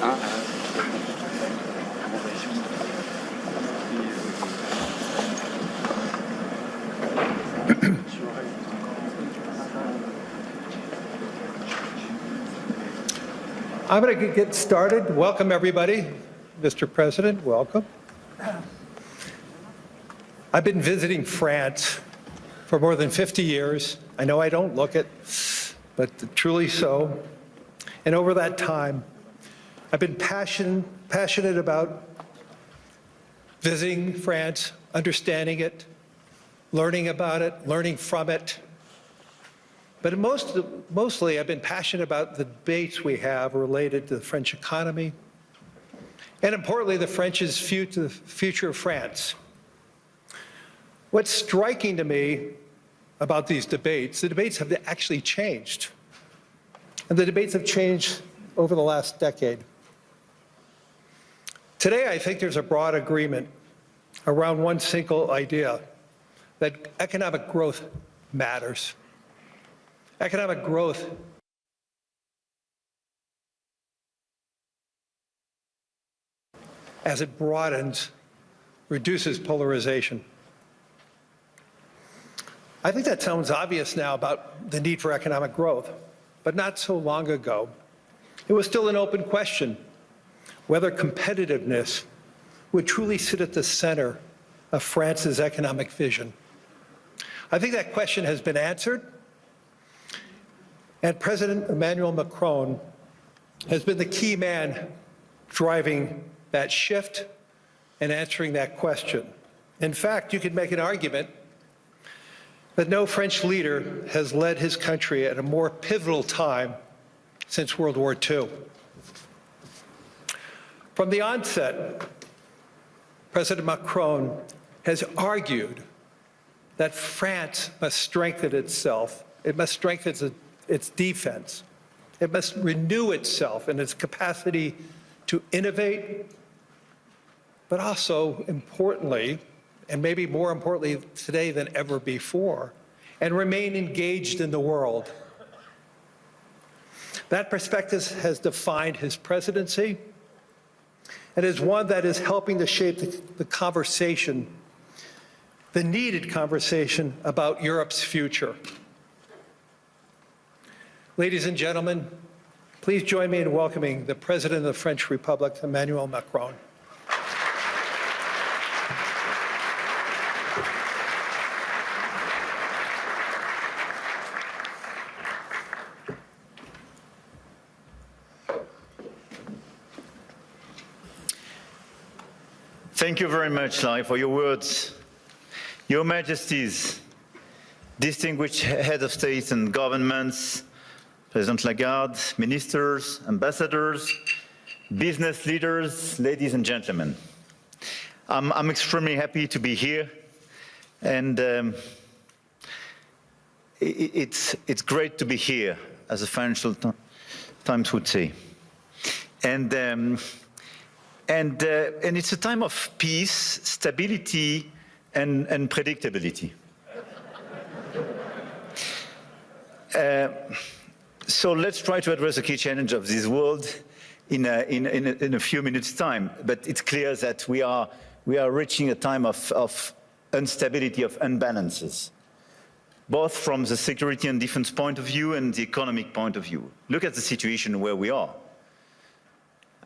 I'm going to get started. Welcome, everybody. Mr. President, welcome. I've been visiting France for more than 50 years. I know I don't look it, but truly so. And over that time, I've been passionate about visiting France, understanding it, learning about it, learning from it. But mostly, I've been passionate about the debates we have related to the French economy, and importantly, the future of France. What's striking to me about these debates, the debates have actually changed. And the debates have changed over the last decade. Today, I think there's a broad agreement around one single idea, that economic growth matters. Economic growth as it broadens, reduces polarization. I think that sounds obvious now about the need for economic growth, but not so long ago. It was still an open question whether competitiveness would truly sit at the center of France's economic vision. I think that question has been answered, and President Emmanuel Macron has been the key man driving that shift and answering that question. In fact, you could make an argument that no French leader has led his country at a more pivotal time since World War II. From the onset, President Macron has argued that France must strengthen itself. It must strengthen its defense. It must renew itself in its capacity to innovate, but also importantly, and maybe more importantly today than ever before, and remain engaged in the world. That perspective has defined his presidency and is one that is helping to shape the conversation, the needed conversation about Europe's future. Ladies and gentlemen, please join me in welcoming the President of the French Republic, Emmanuel Macron. Thank you very much, Larry, for your words. Your Majesties, distinguished heads of state and governments, President Lagarde, ministers, ambassadors, business leaders, ladies and gentlemen. I'm extremely happy to be here, and it's great to be here, as the Financial Times would say. And it's a time of peace, stability, and predictability. So let's try to address the key challenge of this world in a few minutes' time. But it's clear that we are reaching a time of instability, of imbalances, both from the security and defense point of view and the economic point of view. Look at the situation where we are.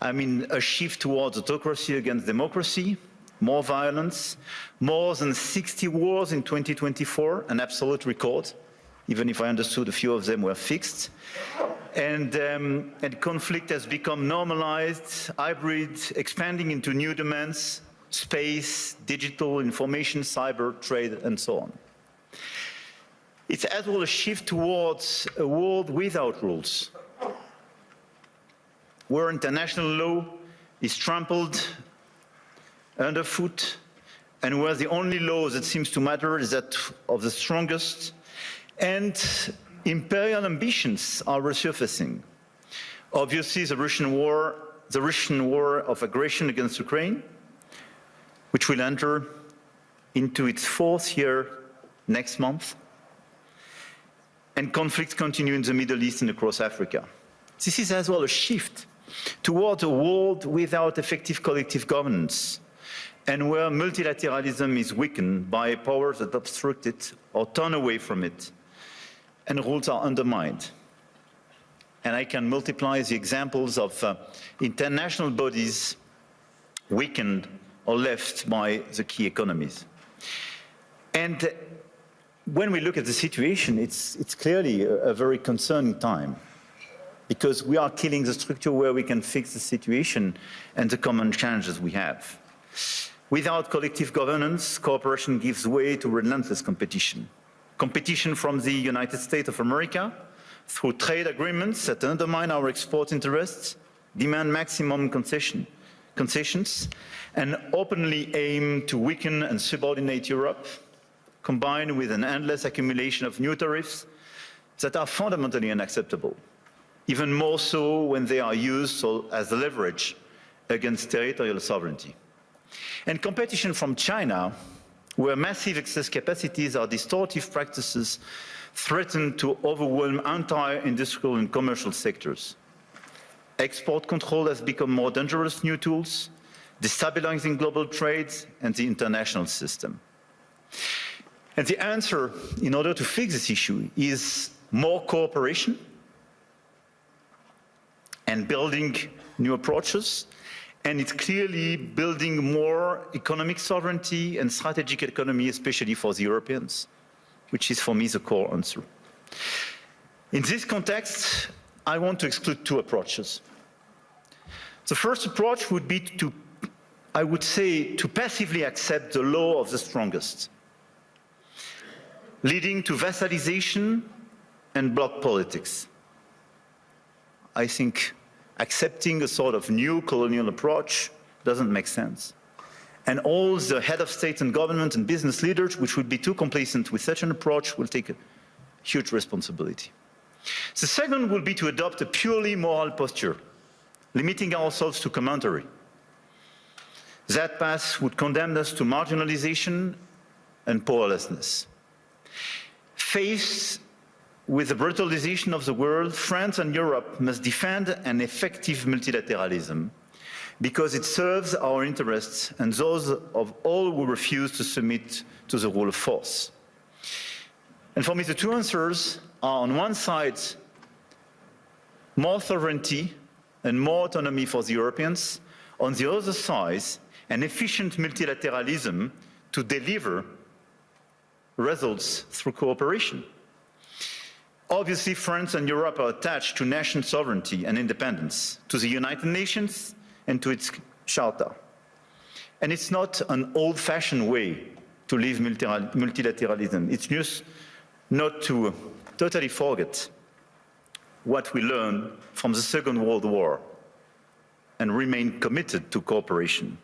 I mean, a shift towards autocracy against democracy, more violence, more than 60 wars in 2024, an absolute record, even if I understood a few of them were fixed. And conflict has become normalized, hybrid, expanding into new domains, space, digital, information, cyber, trade, and so on. It's as well a shift towards a world without rules, where international law is trampled underfoot, and where the only law that seems to matter is that of the strongest, and imperial ambitions are resurfacing. Obviously, the Russian war of aggression against Ukraine, which will enter into its 4th year next month, and conflicts continue in the Middle East and across Africa. This is as well a shift towards a world without effective collective governance and where multilateralism is weakened by powers that obstruct it or turn away from it, and rules are undermined. And I can multiply the examples of international bodies weakened or left by the key economies. And when we look at the situation, it's clearly a very concerning time, because we are killing the structure where we can fix the situation and the common challenges we have. Without collective governance, cooperation gives way to relentless competition. Competition from the United States of America through trade agreements that undermine our export interests, demand maximum concessions, and openly aim to weaken and subordinate Europe, combined with an endless accumulation of new tariffs that are fundamentally unacceptable, even more so when they are used as leverage against territorial sovereignty. And competition from China, where massive excess capacities or distortive practices threaten to overwhelm entire industrial and commercial sectors. Export control has become more dangerous new tools, destabilizing global trade and the international system. And the answer, in order to fix this issue, is more cooperation and building new approaches. And it's clearly building more economic sovereignty and strategic autonomy, especially for the Europeans, which is for me the core answer. In this context, I want to exclude two approaches. The first approach would be to, I would say, to passively accept the law of the strongest, leading to vassalization and bloc politics. I think accepting a sort of new colonial approach doesn't make sense. And all the head of state and government and business leaders, which would be too complacent with such an approach, will take a huge responsibility. The second will be to adopt a purely moral posture, limiting ourselves to commentary. That path would condemn us to marginalization and powerlessness. Faced with the brutalization of the world, France and Europe must defend an effective multilateralism because it serves our interests and those of all who refuse to submit to the rule of force. And for me, the two answers are, on one side, more sovereignty and more autonomy for the Europeans. On the other side, an efficient multilateralism to deliver results through cooperation. Obviously, France and Europe are attached to national sovereignty and independence, to the United Nations and to its charter. And it's not an old-fashioned way to live multilateralism. It's just not to totally forget what we learned from the Second World War and remain committed to cooperation.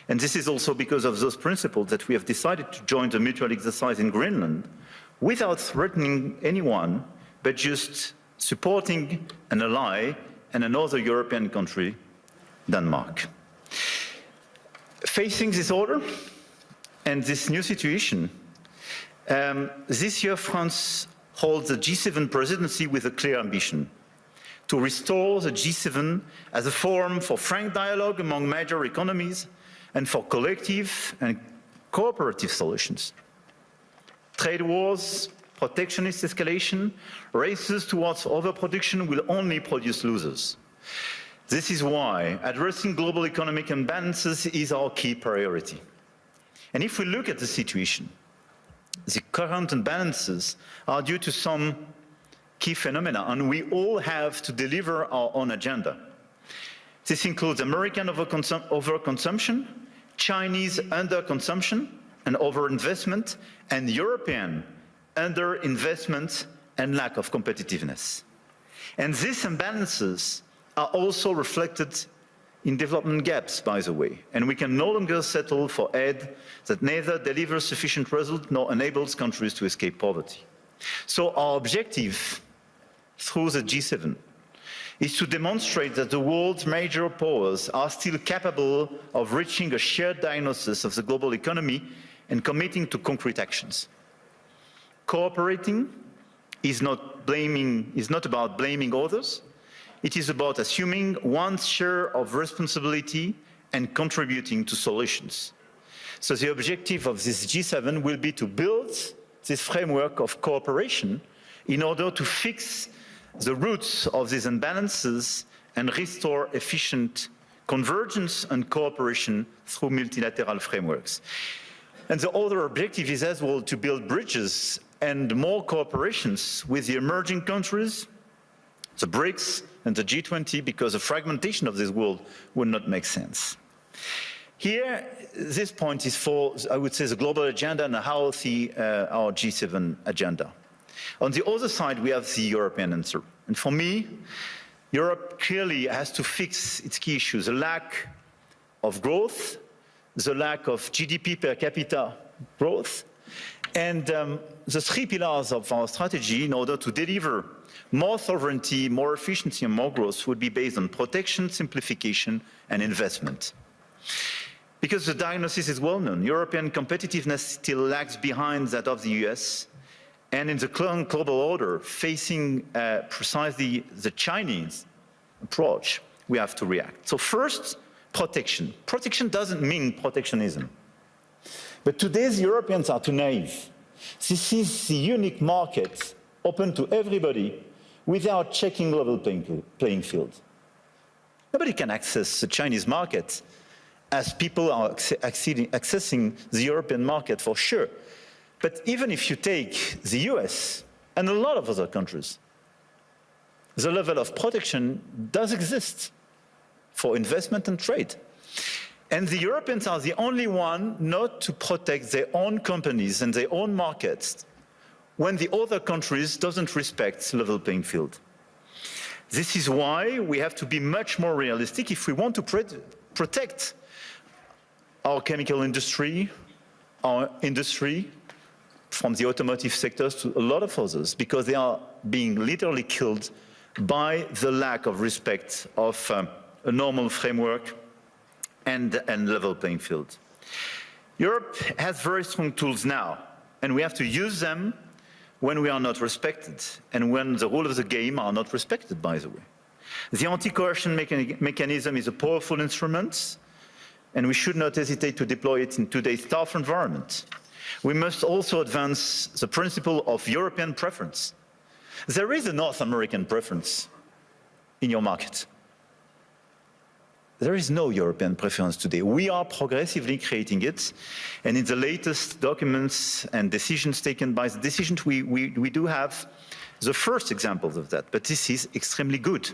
And this is also because of those principles that we have decided to join the mutual exercise in Greenland without threatening anyone, but just supporting an ally and another European country, Denmark. Facing this order and this new situation, this year France holds the G7 presidency with a clear ambition to restore the G7 as a forum for frank dialogue among major economies and for collective and cooperative solutions. Trade wars, protectionist escalation, races towards overproduction will only produce losers. This is why addressing global economic imbalances is our key priority. And if we look at the situation, the current imbalances are due to some key phenomena, and we all have to deliver our own agenda. This includes American overconsumption, Chinese underconsumption and overinvestment, and European underinvestment and lack of competitiveness. And these imbalances are also reflected in development gaps, by the way, and we can no longer settle for aid that neither delivers sufficient result nor enables countries to escape poverty. So our objective through the G7 is to demonstrate that the world's major powers are still capable of reaching a shared diagnosis of the global economy and committing to concrete actions. Cooperating is not about blaming others. it is about assuming one's share of responsibility and contributing to solutions. So the objective of this G7 will be to build this framework of cooperation in order to fix the roots of these imbalances and restore efficient convergence and cooperation through multilateral frameworks. And the other objective is as well to build bridges and more cooperations with the emerging countries, the BRICS and the G20, because the fragmentation of this world would not make sense. Here, this point is for, I would say, the global agenda and how our G7 agenda. On the other side, we have the European answer. And for me, Europe clearly has to fix its key issues: the lack of growth, the lack of GDP per capita growth, and the three pillars of our strategy in order to deliver more sovereignty, more efficiency, and more growth would be based on protection, simplification, and investment. Because the diagnosis is well known, European competitiveness still lags behind that of the US, and in the current global order, facing precisely the Chinese approach, we have to react. So first, protection. Protection doesn't mean protectionism. But today's Europeans are too naive. This is the unique market open to everybody without checking level playing field. Nobody can access the Chinese market as people are accessing the European market for sure. But even if you take the US and a lot of other countries, the level of protection does exist for investment and trade. And the Europeans are the only one not to protect their own companies and their own markets when the other countries doesn't respect level playing field. This is why we have to be much more realistic if we want to protect our chemical industry, our industry, from the automotive sectors to a lot of others, because they are being literally killed by the lack of respect of a normal framework and level playing field. Europe has very strong tools now, and we have to use them when we are not respected and when the rules of the game are not respected, by the way. The anti-coercion mechanism is a powerful instrument, and we should not hesitate to deploy it in today's tough environment. We must also advance the principle of European preference. There is a North American preference in your market. There is no European preference today. We are progressively creating it, and in the latest documents and decisions taken by the decisions, we do have the first examples of that, but this is extremely good.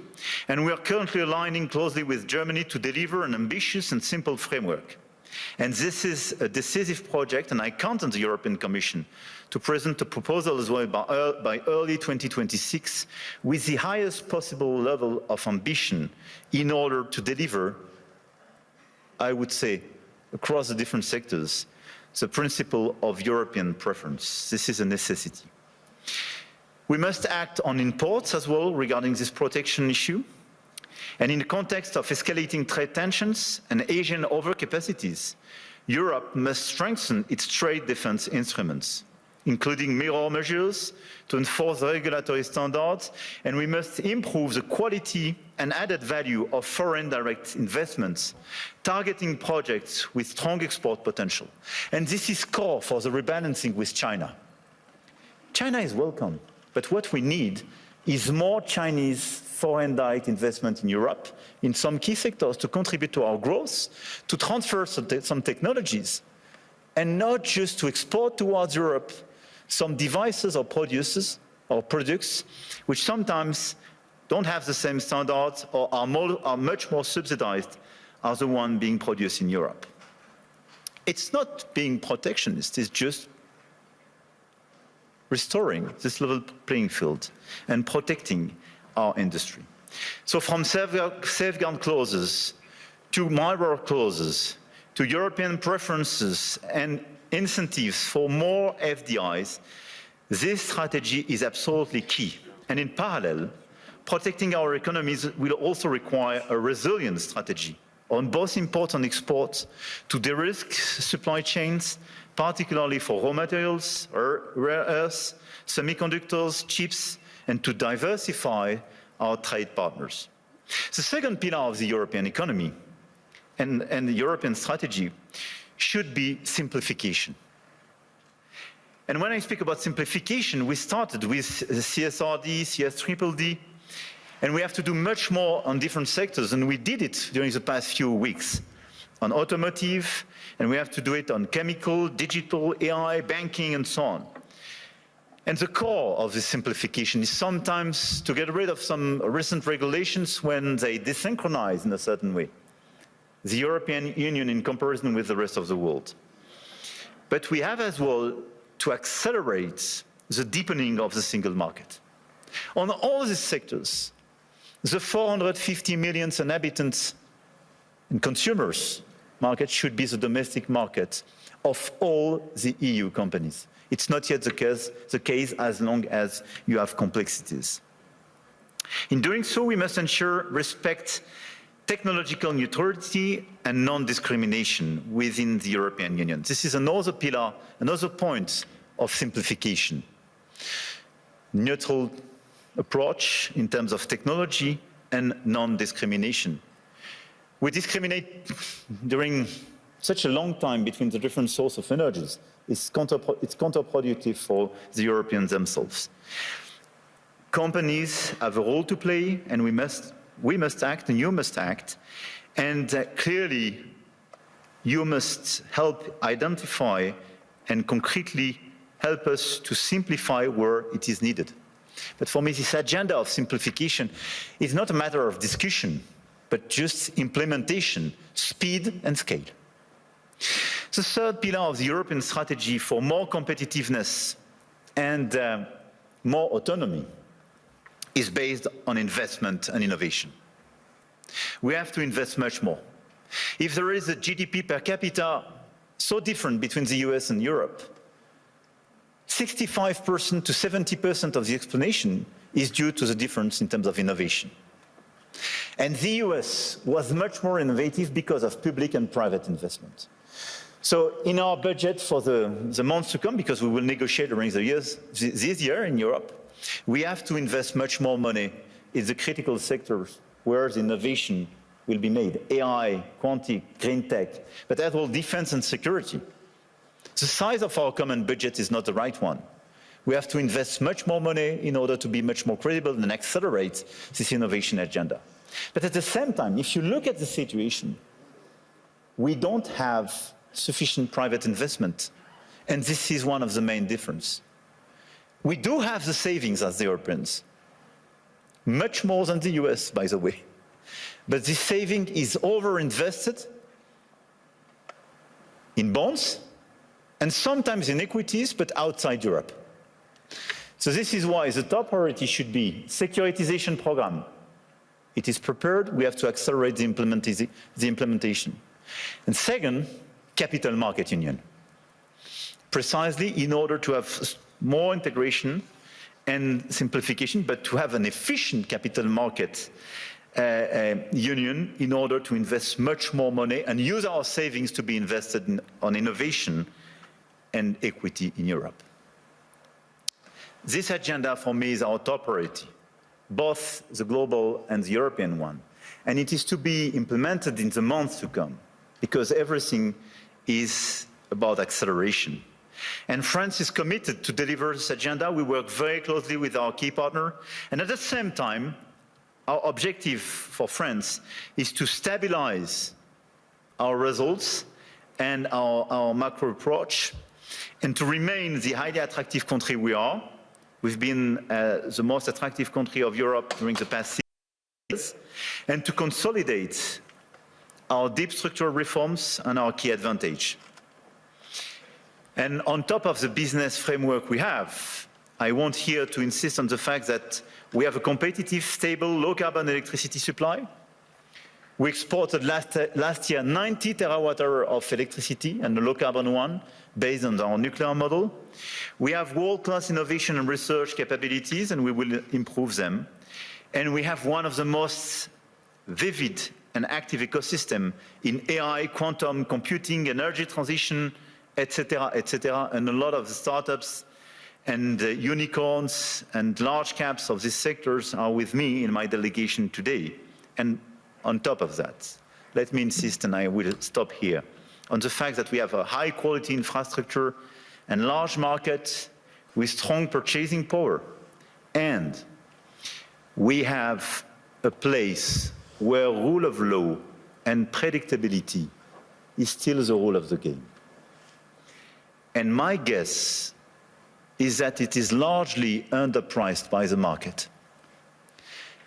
And we are currently aligning closely with Germany to deliver an ambitious and simple framework. And this is a decisive project, and I count on the European Commission to present a proposal as well by early 2026 with the highest possible level of ambition in order to deliver, I would say, across the different sectors, the principle of European preference. This is a necessity. We must act on imports as well regarding this protection issue. And in the context of escalating trade tensions and Asian overcapacities, Europe must strengthen its trade defense instruments, including mirror measures to enforce regulatory standards, and we must improve the quality and added value of foreign direct investments, targeting projects with strong export potential. And this is core for the rebalancing with China. China is welcome, but what we need is more Chinese foreign direct investment in Europe, in some key sectors, to contribute to our growth, to transfer some technologies, and not just to export towards Europe some devices or products which sometimes don't have the same standards or are much more subsidized as the one being produced in Europe. It's not being protectionist, it's just restoring this level playing field and protecting our industry. So from safeguard clauses to mirror clauses to European preferences and incentives for more FDIs, this strategy is absolutely key. And in parallel, protecting our economies will also require a resilient strategy on both imports and exports to de-risk supply chains, particularly for raw materials, rare earths, semiconductors, chips, and to diversify our trade partners. The second pillar of the European economy and the European strategy should be simplification. And when I speak about simplification, we started with the CSRD, CSDDD, and we have to do much more on different sectors, and we did it during the past few weeks on automotive, and we have to do it on chemical, digital, AI, banking, and so on. And the core of this simplification is sometimes to get rid of some recent regulations when they desynchronize in a certain way the European Union in comparison with the rest of the world. But we have as well to accelerate the deepening of the single market. On all these sectors, the 450 million inhabitants and consumers market should be the domestic market of all the EU companies. It's not yet the case as long as you have complexities. In doing so, we must ensure respect technological neutrality and non-discrimination within the European Union. This is another pillar, another point of simplification. Neutral approach in terms of technology and non-discrimination. We discriminate during such a long time between the different sources of energies. It's counterproductive for the Europeans themselves. Companies have a role to play, and we must act, and you must act. And clearly, you must help identify and concretely help us to simplify where it is needed. But for me, this agenda of simplification is not a matter of discussion, but just implementation, speed and scale. The third pillar of the European strategy for more competitiveness and more autonomy is based on investment and innovation. We have to invest much more. If there is a GDP per capita so different between the US and Europe, 65% to 70% of the explanation is due to the difference in terms of innovation. And the US was much more innovative because of public and private investment. So in our budget for the months to come, because we will negotiate during the years, this year in Europe, we have to invest much more money in the critical sectors where the innovation will be made. AI, quantum, green tech, but as well defense and security. The size of our common budget is not the right one. We have to invest much more money in order to be much more credible and accelerate this innovation agenda. But at the same time, if you look at the situation, we don't have sufficient private investment. And this is one of the main differences. We do have the savings as the Europeans, much more than the US, by the way. But this saving is overinvested in bonds and sometimes in equities, but outside Europe. So this is why the top priority should be securitization program. It is prepared, we have to accelerate the implementation. And second, capital market union. Precisely in order to have more integration and simplification, but to have an efficient capital market union in order to invest much more money and use our savings to be invested on innovation and equity in Europe. This agenda for me is our top priority, both the global and the European one. And it is to be implemented in the months to come, because everything is about acceleration. And France is committed to deliver this agenda. We work very closely with our key partner. And at the same time, our objective for France is to stabilize our results and our macro approach, and to remain the highly attractive country we are. We've been the most attractive country of Europe during the past 6 years, and to consolidate our deep structural reforms and our key advantage. And on top of the business framework we have, I want here to insist on the fact that we have a competitive, stable, low-carbon electricity supply. We exported last year 90 terawatt-hours of electricity, and a low-carbon one, based on our nuclear model. We have world-class innovation and research capabilities, and we will improve them. And we have one of the most vivid and active ecosystem in AI, quantum computing, energy transition, etc., and a lot of the startups and unicorns and large caps of these sectors are with me in my delegation today. And on top of that, let me insist, and I will stop here, on the fact that we have a high-quality infrastructure and large market with strong purchasing power. And we have a place where rule of law and predictability is still the rule of the game. And my guess is that it is largely underpriced by the market.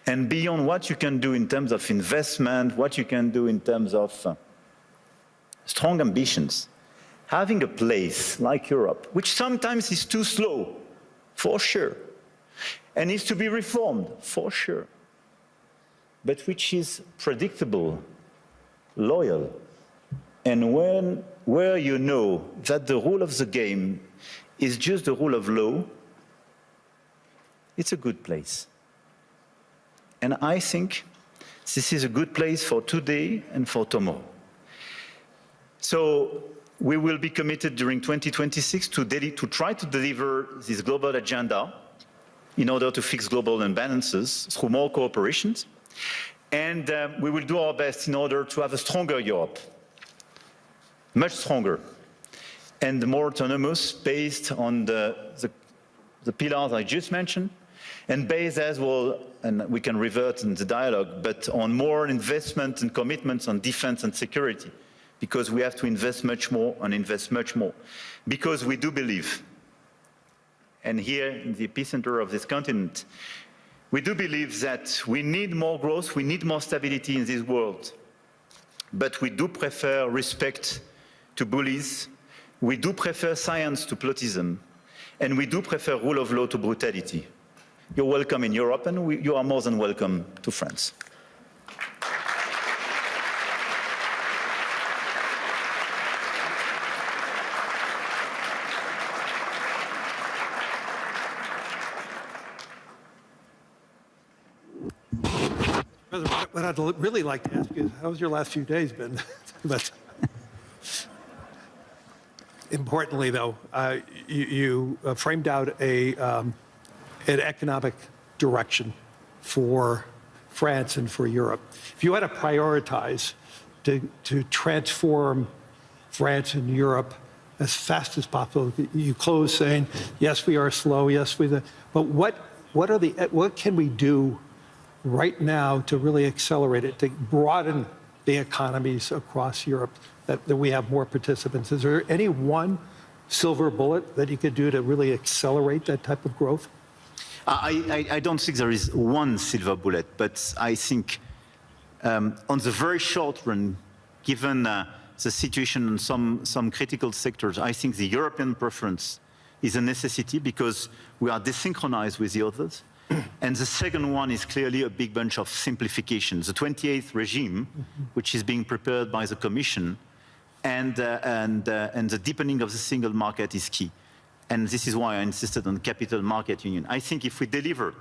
And beyond what you can do in terms of investment, what you can do in terms of strong ambitions, having a place like Europe, which sometimes is too slow, for sure, and needs to be reformed, for sure, but which is predictable, loyal, and where you know that the rule of the game is just the rule of law, it's a good place. And I think this is a good place for today and for tomorrow. So we will be committed during 2026 to try to deliver this global agenda in order to fix global imbalances through more cooperation. And we will do our best in order to have a stronger Europe, much stronger, and more autonomous, based on the pillars I just mentioned, and based as well, and we can revert in the dialogue, but on more investment and commitments on defense and security, because we have to invest much more and invest much more. Because we do believe, and here in the epicenter of this continent, we do believe that we need more growth, we need more stability in this world, but we do prefer respect to bullies, we do prefer science to plotism, and we do prefer rule of law to brutality. You're welcome in Europe, and you are more than welcome to France. President, what I'd really like to ask you is, how's your last few days been? But importantly, though, you framed out an economic direction for France and for Europe. If you had to prioritize to transform France and Europe as fast as possible, you close saying, yes, we are slow, yes, but what can we do right now to really accelerate it, to broaden the economies across Europe, that we have more participants? Is there any one silver bullet that you could do to really accelerate that type of growth? I don't think there is one silver bullet, but I think on the very short run, given the situation in some critical sectors, I think the European preference is a necessity because we are desynchronized with the others. And the second one is clearly a big bunch of simplification. The 28th regime, which is being prepared by the Commission, and the deepening of the single market is key. And this is why I insisted on capital market union. I think if we deliver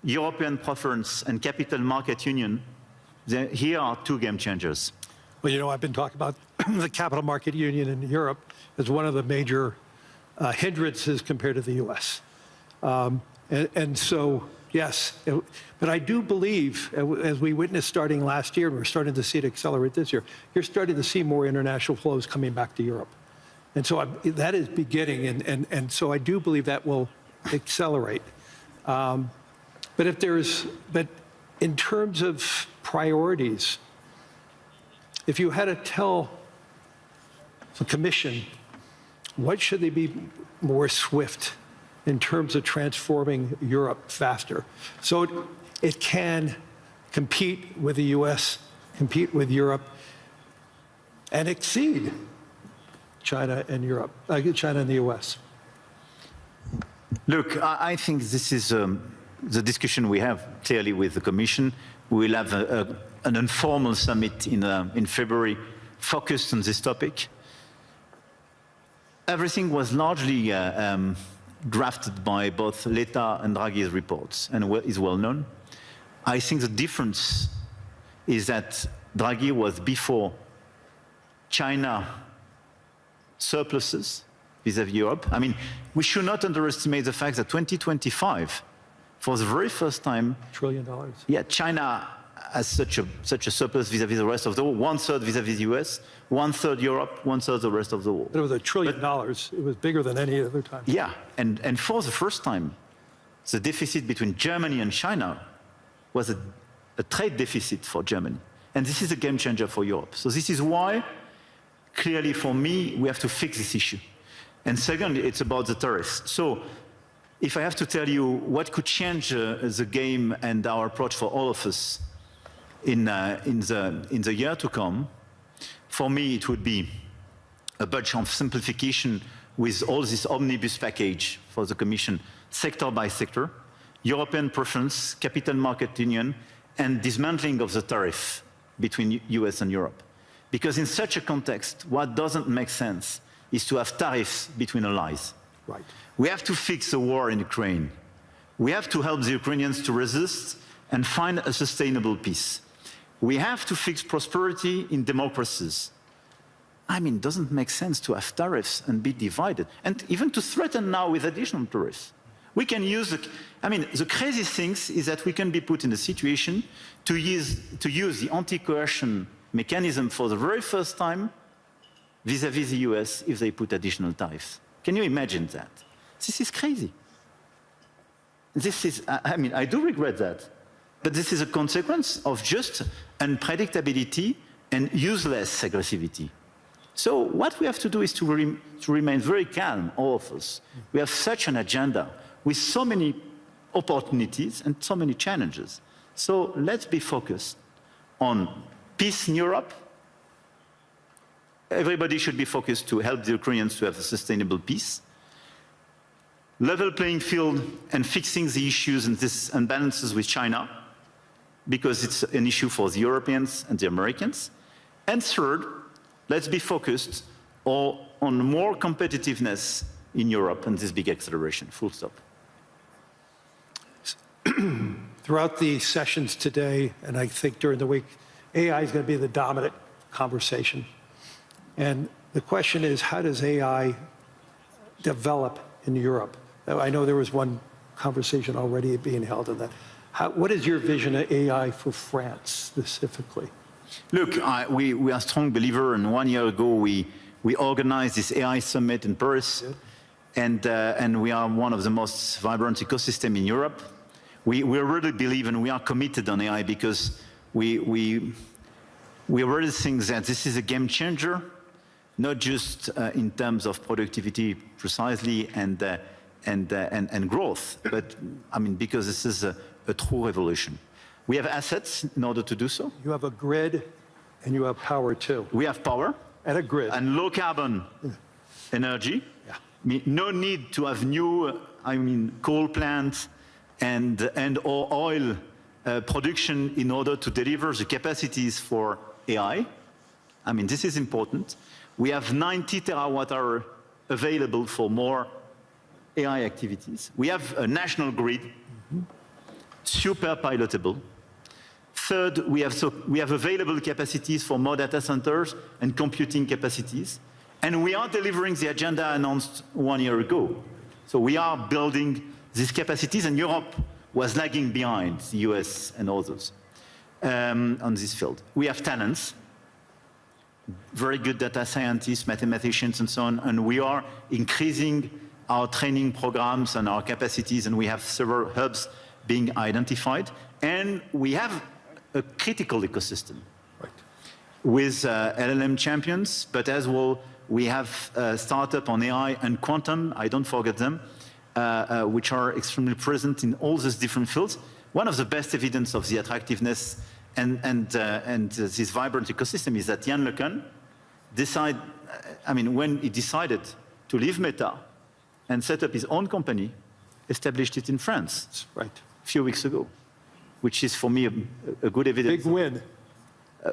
European preference and capital market union, then here are two game changers. Well, you know, I've been talking about the capital market union in Europe as one of the major hindrances compared to the US. And so, yes, but I do believe, as we witnessed starting last year, and we're starting to see it accelerate this year, you're starting to see more international flows coming back to Europe. And so that is beginning, and so I do believe that will accelerate. But in terms of priorities, if you had to tell the Commission, what should they be more swift in terms of transforming Europe faster, so it can compete with the US, compete with Europe, and exceed China and Europe, China and the US? Look, I think this is the discussion we have clearly with the Commission. We will have an informal summit in February focused on this topic. Everything was largely drafted by both Letta and Draghi's reports and is well known. I think the difference is that Draghi was before China surpluses vis-à-vis Europe. I mean, we should not underestimate the fact that 2025, for the very first time, $1 trillion. yeah, China has such a surplus vis-à-vis the rest of the world, 1/3 vis-à-vis the US, 1/3 Europe, 1/3 the rest of the world. But it was $1 trillion. It was bigger than any other time. Yeah, and for the first time, the deficit between Germany and China was a trade deficit for Germany. And this is a game changer for Europe. So this is why, clearly for me, we have to fix this issue. And second, it's about the tariffs. So if I have to tell you what could change the game and our approach for all of us in the year to come, for me it would be a bunch of simplification with all this omnibus package for the Commission, sector by sector, European preference, capital market union, and dismantling of the tariff between US and Europe. Because in such a context, what doesn't make sense is to have tariffs between allies. Right. We have to fix the war in Ukraine. We have to help the Ukrainians to resist and find a sustainable peace. We have to fix prosperity in democracies. I mean, it doesn't make sense to have tariffs and be divided, and even to threaten now with additional tariffs. We can use, the crazy thing is that we can be put in a situation to use the anti-coercion mechanism for the very first time vis-à-vis the US if they put additional tariffs. Can you imagine that? This is crazy. This is, I do regret that, but this is a consequence of just unpredictability and useless aggressivity. So what we have to do is to remain very calm, all of us. We have such an agenda with so many opportunities and so many challenges. So let's be focused on peace in Europe. Everybody should be focused to help the Ukrainians to have a sustainable peace. Level playing field and fixing the issues and these imbalances with China, because it's an issue for the Europeans and the Americans. And third, let's be focused on more competitiveness in Europe and this big acceleration, full stop. Throughout the sessions today, and I think during the week, AI is going to be the dominant conversation. And the question is, how does AI develop in Europe? I know there was one conversation already being held on that. What is your vision of AI for France specifically? Look, we are a strong believer, and 1 year ago we organized this AI summit in Paris, and we are one of the most vibrant ecosystems in Europe. We really believe and we are committed on AI because we really think that this is a game changer, not just in terms of productivity precisely and growth, but because this is a true revolution. We have assets in order to do so. You have a grid and you have power too. We have power. And a grid. And low carbon energy. Yeah. No need to have new, coal plants and/or oil production in order to deliver the capacities for AI. This is important. We have 90 terawatt-hour available for more AI activities. We have a national grid, super pilotable. Third, we have available capacities for more data centers and computing capacities. And we are delivering the agenda announced 1 year ago. So we are building these capacities, and Europe was lagging behind the US and others on this field. We have talents, very good data scientists, mathematicians, and so on, and we are increasing our training programs and our capacities, and we have several hubs being identified. And we have a critical ecosystem with LLM champions, but as well, we have a startup on AI and quantum, I don't forget them, which are extremely present in all these different fields. One of the best evidence of the attractiveness and this vibrant ecosystem is that Jan LeCun when he decided to leave Meta and set up his own company, established it in France a few weeks ago, which is for me a good evidence. Big win.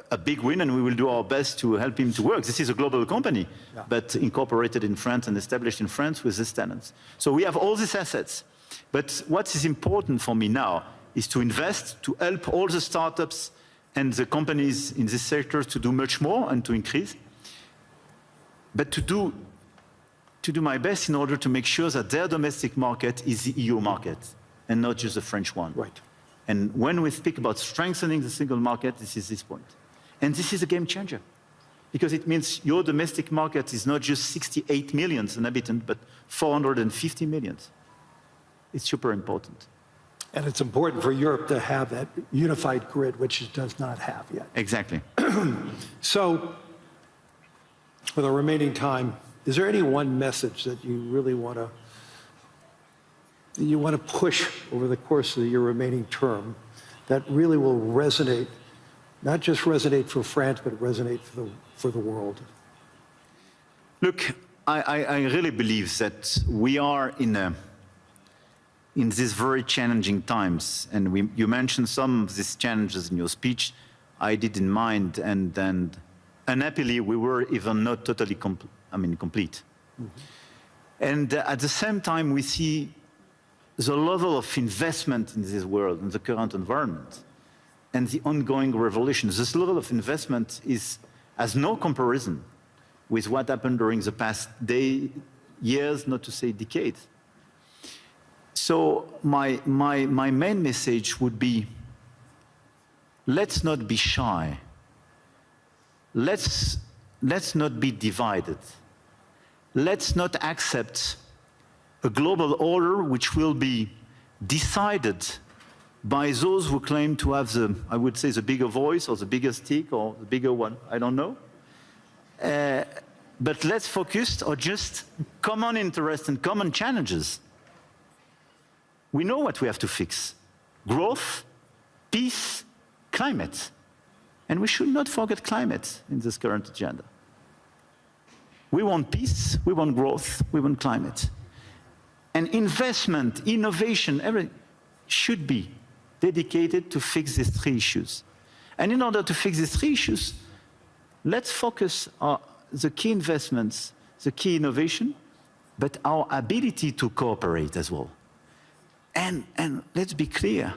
A big win, and we will do our best to help him to work. This is a global company, but incorporated in France and established in France with these talents. So we have all these assets. But what is important for me now is to invest, to help all the startups and the companies in this sector to do much more and to increase, but to do my best in order to make sure that their domestic market is the EU market and not just the French one. Right. And when we speak about strengthening the single market, this is this point. And this is a game changer, because it means your domestic market is not just 68 million inhabitants, but 450 million. It's super important. And it's important for Europe to have that unified grid, which it does not have yet. Exactly. So, with the remaining time, is there any one message that you really want to push over the course of your remaining term that really will resonate, not just resonate for France, but resonate for the world? Look, I really believe that we are in these very challenging times, and you mentioned some of these challenges in your speech. I did in mind, and then unhappily we were even not totally complete. Mm-hmm. And at the same time, we see the level of investment in this world, in the current environment, and the ongoing revolution. This level of investment has no comparison with what happened during the past years, not to say decades. So my main message would be, let's not be shy. Let's not be divided. Let's not accept a global order which will be decided by those who claim to have I would say, the bigger voice or the bigger stick or the bigger one, I don't know. But let's focus on just common interests and common challenges. We know what we have to fix: growth, peace, climate. And we should not forget climate in this current agenda. We want peace, we want growth, we want climate. And investment, innovation, everything should be dedicated to fix these three issues. And in order to fix these three issues, let's focus on the key investments, the key innovation, but our ability to cooperate as well. And let's be clear,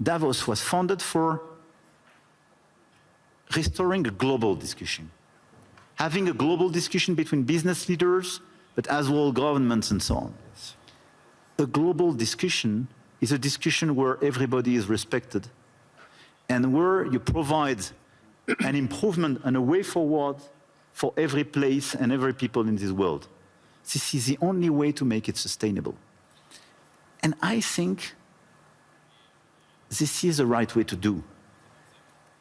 Davos was founded for restoring a global discussion, having a global discussion between business leaders, but as well governments and so on. A global discussion is a discussion where everybody is respected and where you provide an improvement and a way forward for every place and every people in this world. This is the only way to make it sustainable. And I think this is the right way to do.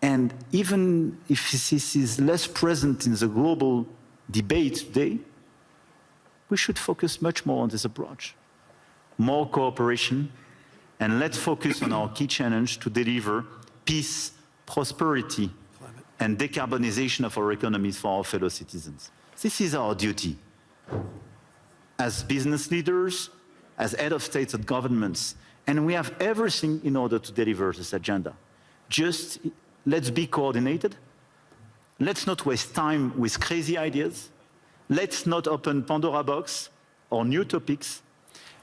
And even if this is less present in the global debate today, we should focus much more on this approach. More cooperation, and let's focus on our key challenge to deliver peace, prosperity, and decarbonization of our economies for our fellow citizens. This is our duty as business leaders, as head of states and governments, and we have everything in order to deliver this agenda. Just let's be coordinated. Let's not waste time with crazy ideas. Let's not open Pandora box or new topics.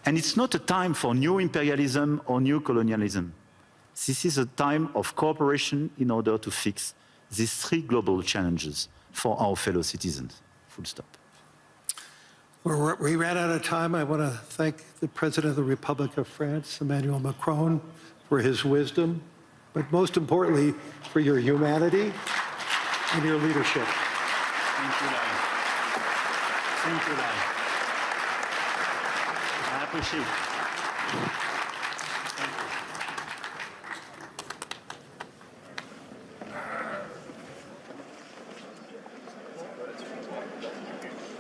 And it's not a time for new imperialism or new colonialism. This is a time of cooperation in order to fix these three global challenges for our fellow citizens. Full stop. We ran out of time. I want to thank the President of the Republic of France, Emmanuel Macron, for his wisdom, but most importantly, for your humanity and your leadership. Thank you, Larry. Thank you, Larry. I appreciate it.